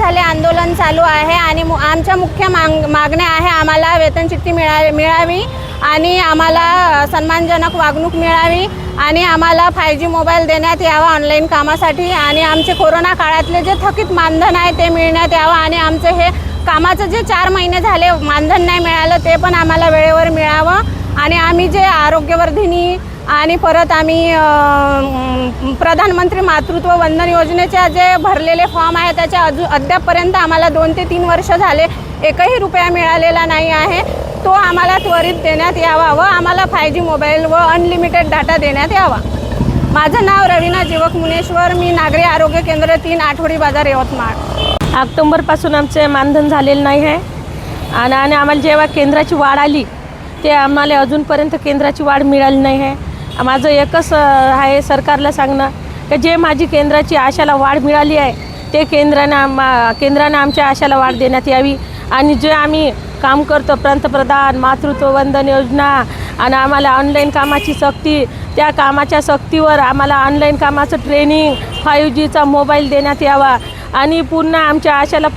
झाले आंदोलन चालू आहे आणि आमच्या मुख्य मागण्या आहे आम्हाला वेतन चिठ्ठी मिळावी आणि आम्हाला सन्मानजनक वागणूक मिळावी आणि आम्हाला 5G मोबाईल देण्यात यावा ऑनलाईन कामासाठी आणि आमचे कोरोना काळातले जे थकीत मानधन आहे ते मिळण्यात यावं आणि आमचे हे कामाचं जे 4 महिने झाले मानधन नाही मिळालं ते पण आम्हाला वेळेवर मिळावं आणि आम्ही जे आरोग्यवर्धिनी आणि परत आम्ही प्रधानमंत्री मातृत्व वंदन योजनेच्या जे भरलेले फॉर्म आहे त्याच्या अद्यापपर्यंत आम्हाला 2 ते 3 वर्ष झाले एकही रुपया मिळालेला नाही आहे. तो आम्हाला त्वरित देण्यात यावा व आम्हाला 5G मोबाईल व अनलिमिटेड डाटा देण्यात यावा. माझं नाव रवीना जीवक मुनेश्वर, मी नागरी आरोग्य केंद्र 3 आठवडी बाजार यवतमाळ. ऑक्टोबरपासून आमचे मानधन झालेलं नाही आहे आणि आम्हाला जेव्हा केंद्राची वाढ आली ते आम्हाला अजूनपर्यंत केंद्राची वाढ मिळाली नाही आहे. माझं एकच आहे सरकारला सांगणं की जे माझी केंद्राची आशाला वाढ मिळाली आहे ते केंद्रानं आमच्या आशाला वाढ देण्यात यावी आणि जे आम्ही काम करतो पंतप्रधान मातृत्व वंदन योजना आणि आम्हाला ऑनलाईन कामाची सक्ती त्या कामाच्या सक्तीवर आम्हाला ऑनलाईन कामाचं ट्रेनिंग 5Gचा मोबाईल देण्यात यावा आणि पूर्ण आमच्या आशाला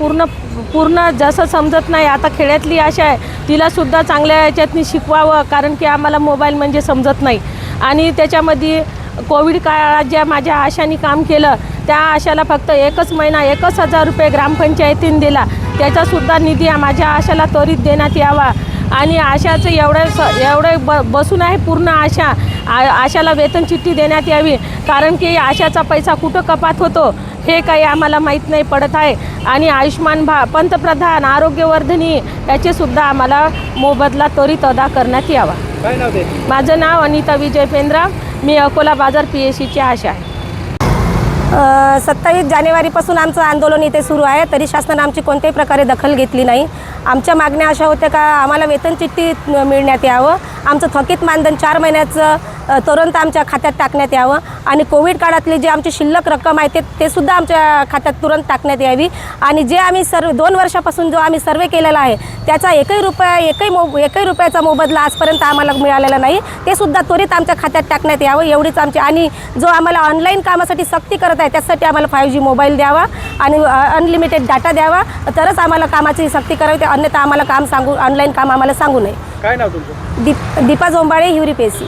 पूर्ण जसं समजत नाही आता खेड्यातली आशा आहे तिलासुद्धा चांगल्या याच्यातनी शिकवावं कारण की आम्हाला मोबाईल म्हणजे समजत नाही आणि त्याच्यामध्ये कोविड काळात ज्या माझ्या आशांनी काम केलं त्या आशाला फक्त एकच महिना 1,000 रुपये ग्रामपंचायतीने दिला त्याचासुद्धा निधी माझ्या आशाला त्वरित देण्यात यावा आणि आशाचं एवढं बसून आहे पूर्ण आशाला वेतन चिठ्ठी देण्यात यावी कारण की आशाचा पैसा कुठं कपात होतो हे काही आम्हाला माहीत नाही पडत आहे आणि आयुष्मान पंतप्रधान आरोग्यवर्धिनी याचेसुद्धा आम्हाला मोबदला त्वरित अदा करण्यात यावा. काय नाव ते? माझं नाव अनिता विजय पेंद्रा, मी अकोला बाजार PSCची आशा आहे. 27 जानेवारीपासून आमचं आंदोलन इथे सुरू आहे तरी शासनाने आमची कोणत्याही प्रकारे दखल घेतली नाही. आमच्या मागण्या अशा होत्या का आम्हाला वेतन चिठ्ठी मिळण्यात यावं, आमचं थकीत मानधन 4 महिन्याचं तुरंत आमच्या खात्यात टाकण्यात यावं आणि कोविड काळातली जी आमची शिल्लक रक्कम आहे ते सुद्धा आमच्या खात्यात तुरंत टाकण्यात यावी आणि जे आम्ही 2 वर्षापासून जो आम्ही सर्वे केलेला आहे त्याचा एकही रुपयाचा मोबदला आजपर्यंत आम्हाला मिळालेला नाही ते सुद्धा त्वरित आमच्या खात्यात टाकण्यात यावं एवढीच आमची आणि जो आम्हाला ऑनलाईन कामासाठी सक्ती करत आहे त्यासाठी आम्हाला 5G मोबाईल द्यावा आणि अनलिमिटेड डाटा द्यावा तरच आम्हाला कामाची सक्ती करावी अन्यथा आम्हाला ऑनलाईन काम आम्हाला सांगू नये. काय नाव तुमचं? दीपा जोंबाळे, हिवरी PSC.